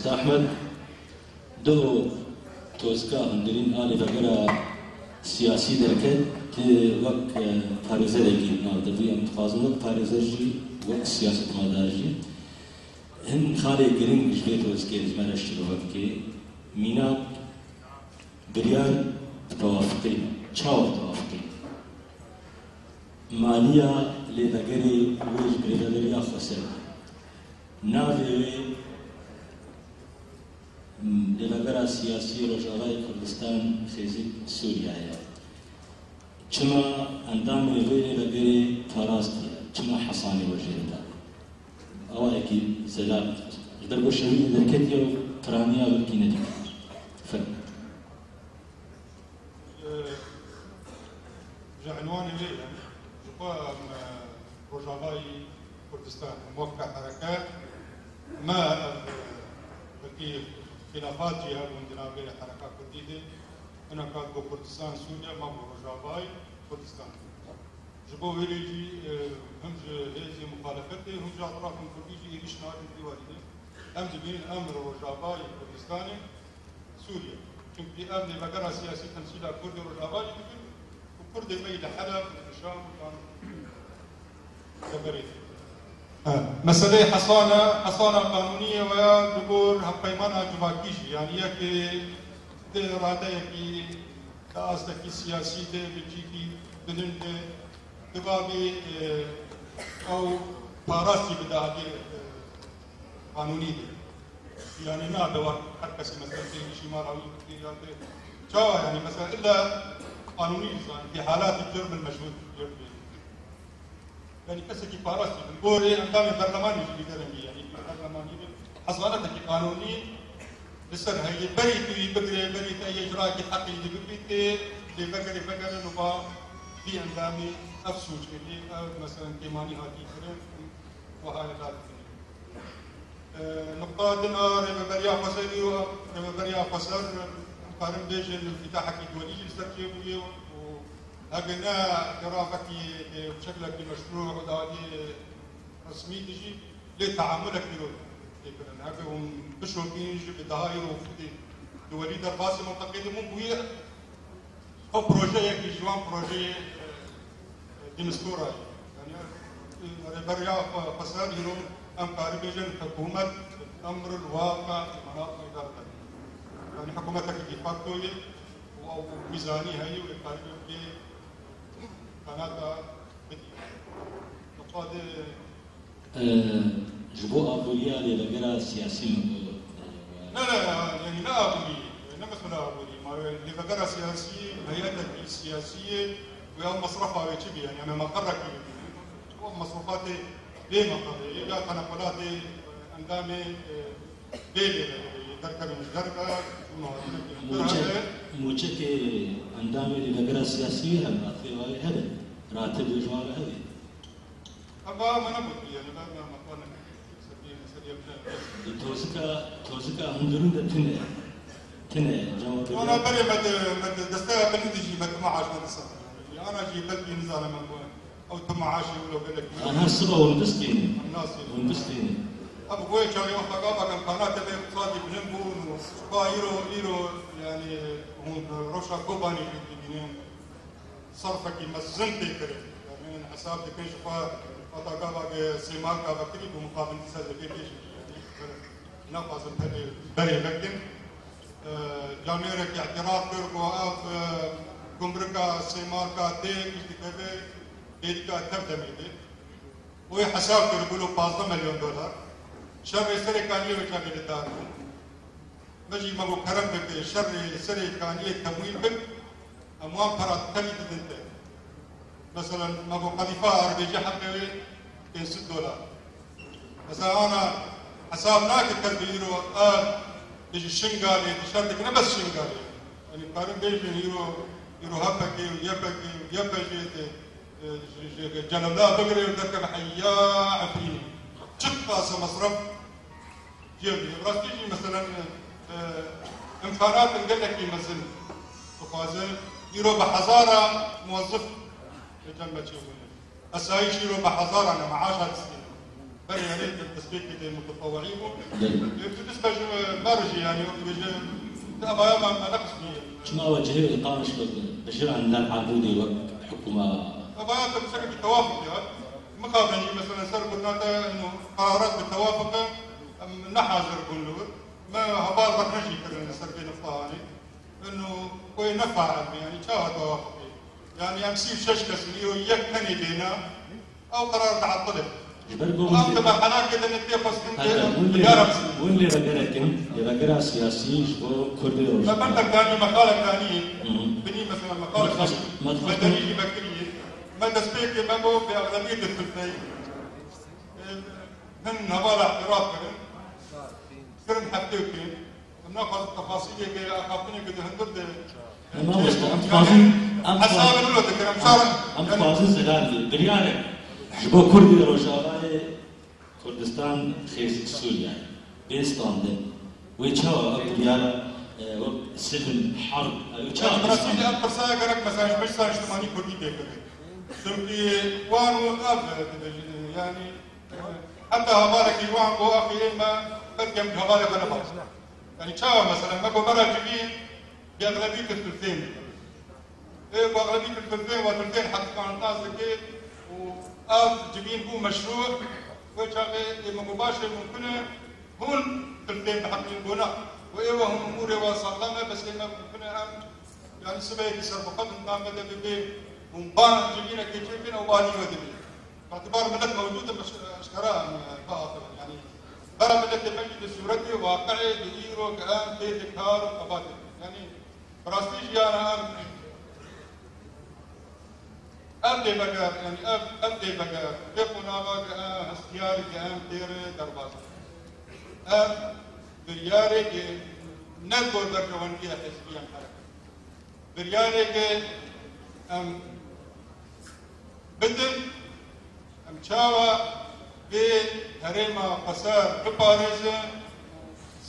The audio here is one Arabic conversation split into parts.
أحمد دو توزكا هندرين آلي فقرا سياسي دركت وقت باريزة لكي نادوي متقاضون وقت باريزة جي وقت سياسة مدارجي هن خالي جرين جبت توزكا زمان اشتروا وقتي مينا بريار توافقي چاو توافقي ماليا لبقري ويج بريفالريا خسر نافي لبقرا سياسي رجعي كردستان خيزي سوريا چما اندام لبقري لبقري فراستي چما حصاني وجهدا او اكيد سلام دربو شوي دركتيو ترانيا بالكينتي فرق عنواني ليه روجافاي كردستان موقع حركات ما بكي خلافات جهه وندنا بين حركات جديده هنا كانت كردستان سوريا ما روجافاي كردستان جبوا هيجي هم هيجي مخالفته هم جا اطرافهم كرديجي ايش نادي ديوالي هم جبين امر روجافاي كردستاني سوريا كنت امن بقرا سياسي تمثيل كردي روجافاي وكرد الميل حلب الشام كان مسألة حصانة قانونية ويا دكتور هبيمانا جواكيشي يعني ياكي إرادة ياكي كأصلك سياسي ده بيجي بدون دبابي أو باراسي بدأ قانوني ده يعني نادوا حتى مثلا في شيء ما راوي كثير يعني مثلا إلا قانوني في حالات الجرم المشهود يعني كسكي باراسي بنقول أندام البرلمان يجي بدرني يعني البرلمان يجي حصانتك قانوني لسه هي بريتي بريت أي إجراء حقي اللي بقري نبا في أندامي أفسوج كذي مثلا كماني هاتي كريم وهاي ذلك نقطة ربريا قصر قارن بيج الانفتاح الدولي السرجيبوي وهجنا قرافتي بشكل مشروع ودادي رسمي تجي لتعاملك دول لكن هذا هم بشر بيجي بدهاير وفدي دولي درباسي منطقي مو بويه هو بروجي يكي جوان بروجي ديمستورا يعني ربريا قصر يروم ام قاربيجن حكومه امر الواقع في مناطق اداره يعني حكومتك دي فاكتوري او ميزانيه هي والقاربين في قناه بدي نقاد جبو ابوليا لغير سياسي لا يعني لا ابولي انما اسمها ابولي ما لغير سياسي هيئتك السياسيه ويوم مصرفها ويجي يعني انا مقرك مصروفاتي ليه مقري اذا تنقلاتي اندامي بيلي دركه مش دركه موجه اندامي لغير سياسي هذا راتب وجوال هذه أبا ما نبغى يعني ما قلنا توزكا هندرون تنه جواب أنا بري مد دستة بندجي مد معاش مد السنة يعني أنا جي بدي نزال من وين أو تم معاشي ولا قلك أنا الصبا ونبستيني ونبستيني أبو قوي كان يوم ثقافة كان قناة تبي اقتصادي بجنبه وسبا يرو يعني هون روشا كوباني في الجنين صرفك مزنتي كده يعني حساب دكين شفا فتاقابا سيمار كابا كريب ومقابل تسال بيتيش نقص بري لكن جاميرك اعتراف كركو اف كمبركا سيمار كا تي كتبه بيتكا تبدمي دي وهي حساب كركو 15 مليون دولار شر سري كانيه وشر الدار نجي مبو كرم بك شر سري كانيه تمويل بك اموال فرات تلي تدنت مثلا مبو قذيفه اربيجي حقي كان $6 مثلا انا حسابناك التربيرو بيجي الشنغالي تشارك نبس شنغالي يعني قارن بيجي يرو هبكي يبكي جلبلا بقري وتركب حيا عفيني شقة مصرف جيبي براس تيجي مثلا امكانات نقول لك مثلا تقازل يرو بحزارة موظف جنب تشوفونه هسه هاي يشيلوا بحزارة انا معاشها تسكين بري يا ريت التسبيك المتطوعين بالنسبة بارجي يعني بيجي تابع ما نقص بيه شما وجهه إقامة بشير عن العبودي وحكومة أبغى بشكل بالتوافق يعني مقابلني مثلا صار قلنا إنه قرارات بالتوافق نحاجر كله ما هبال بكرجي كذا صار بين الطاني إنه كوي نفع يعني شاهد توافق يعني أمسي ششكس اللي يكتني بينا أو قرار تعطله أو تبع حنا كذا نتفق واللي بقرأكم بقرأ سياسي شو كردي روش ما بدك ثاني مقالة ثانية بني مثلا مقالة مدنية بكرية ما تسبيك ما هو بأغلبية الثلثين من هبال احتراف كرن حتوكين ناخذ التفاصيل اللي أخافني قد هندرد ما مستوى حساب الأولى تكرم شارع فازن زلال بريانة شبه كردي روشاوي كردستان خيس سوريا بيستاندن ويتشاو بريانة سفن حرب ويتشاو براسيلي أكثر ساعة قرأت مثلا مش صار اجتماعي كردي بيكده سوري وان وقاف يعني حتى هبالك يوان بو أخي ما بركم هبالك أنا بس يعني شاو مثلا ما برا جبين بأغلبية الثلثين بأغلبية الثلثين وثلثين حتى كان تازكي وآف جبين هو مشروع وشاغي مباشر ممكن هون ثلثين بحقين بنا وإيوه هم أمور وصلنا بس إما ممكن يعني سبعي كسر بقدم نعمل ببين ومبان جبينا كيشوفين أو باني ودبي باعتبار ملك موجودة مش أشكرها يعني برا ملك المجد السورتي واقعي بإيرو كأم تيتك هارو قباتل يعني براستيجي أنا أبدي بقى يعني أبدي بقى يقونا بقى استياري كأم تير درباز برياري كي ندور بركوان كي حزبيا حركة برياري كي بدن شاوى بهريما قصار بباريس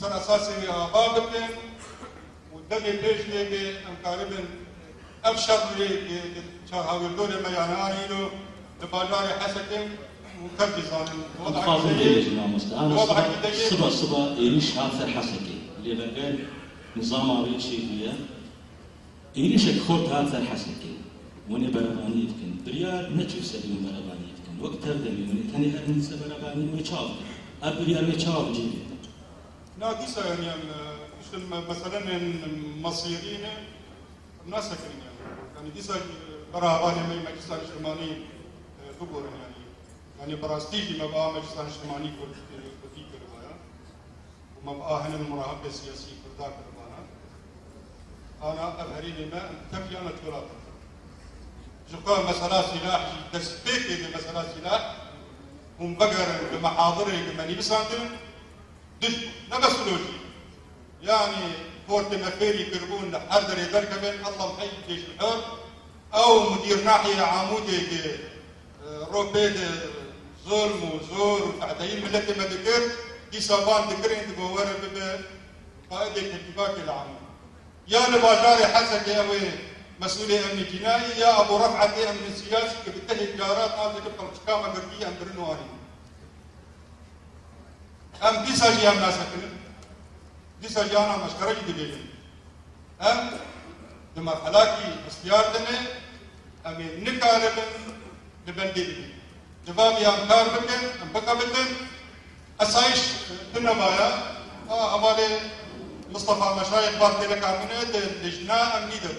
سر أساسي آبابتن ودلي بيش ليكي قاربا أبشر ليكي شاهاوي الدوري ما يعناني له لباجاري حسكن وكرجزان وضعك ليش ما مستعان صبا إيش هذا حسكي اللي بقى نظام عريض شيء إيش الخوت هذا حسكي وني برباني يتكن بريار نتشوف سليم برباني يتكن وقت تردمي وني تاني هر من سبب برباني ويشاف أبريار ويشاف جيبي ناقصة يعني مثلا المصيرين الناس سكرين يعني ديسا براباني ما مجلسان اجتماعي تقول يعني براستيجي ما بقى مجلسان اجتماعي كردي كربايا وما بقى هنا المراقبة السياسية كردا كربانا أنا أبهريني ما تكفي أنا تقولات جقا مسألة سلاح تسبيكي بمسألة سلاح هم بقر بمحاضرة بماني بسانتين دش نبسلوجي يعني فورت مكيري كربون حردر يدركبن الله محي جيش الحر أو مدير ناحية عامودي روبيد ظلم وزور وتعديل ملتي ما ذكر دي سابان ذكرين تبورة بقائد الاتفاق العام يا نباجاري حسك يا وي مسؤولي امن جنائي يا ابو رفعت امن سياسي كبتهي تجارات هذه تبقى الحكامه قرقيه ام برنواري ام ديسا جي ام ناسكن ديسا جانا مشكرج دبيجن ام بمرحلاكي استياردني ام نكاربن لبنديدي جواب يا انكار بكن ام بقى بكن اسايش تنمايا امالي مصطفى مشايخ بارتي لك عمنيت لجناء ام نيدر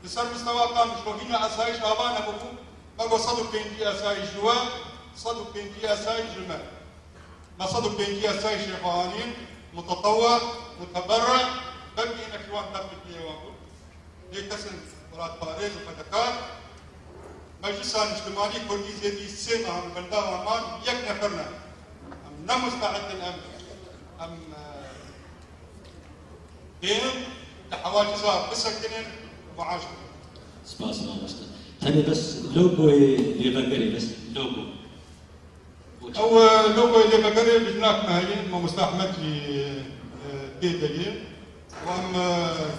بسر مستوى قام شوهين اسايش ابانا بكو بقوا صدق بينجي اسايش جوا صدق بينجي اسايش جمال ما صدق بينجي اسايش شيخوانين متطوع متبرع بقي انك شوان تبقى فيه واقول هيك تسن ولاد باريس وفتكار مجلسان اجتماعي كردي زيدي السيمة هم بلدا وامان يك نفرنا ام نمستعد الامن ام بين تحواجزات بسكنين وعاشر سباس ما مستر ثاني بس لوجو اللي بقري بس لوجو او لوجو اللي بقري بجناك مهين ما مستحمل في بيتي وام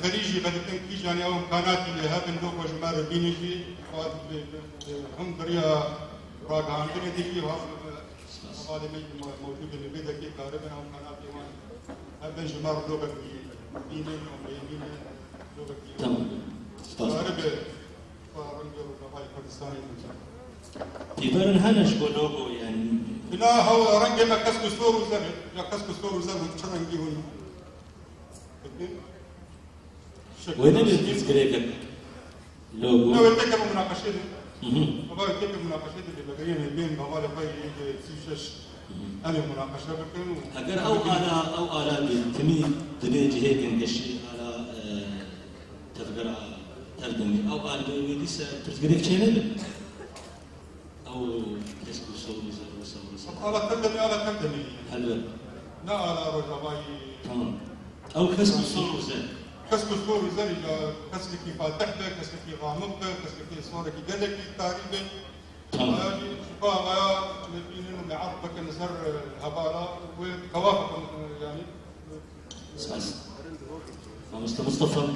خريجي بدك كيجاني او امكاناتي لهذا اللوجو جمال بينيجي هم دريا راج عندنا ديكي وهذا موجود اللي بيدك كهرباء او امكاناتي هذا جمار لغة دينا وميمينا لغة تمام. فاربة فارنجر وهاي كردستاني تبرن هنش بلوغو يعني بنا هو رنجة ما كسب سور وزر يا كسب سور وزر وتشرنجي هون وين اللي تذكرك لوغو؟ لا ويتكلم مناقشة ما يتكلم مناقشة اللي بقينا بين ما ولا باي سيشش أنا مناقشة بكون أجر أو على تمي تبيجي هيك نقشي على تذكر تردمي أو على بيديس تذكرك شيء أو كسب صور على تردمي حلو لا على رجباي تمام أو كسب صور زين كسب الصور زي كسب كيف تحته كسب كيف غامضته كسب كيف صورك يدلك تقريبا هذه شفاء نبين نعرفك نزر الهبالة وتوافق يعني مصطفى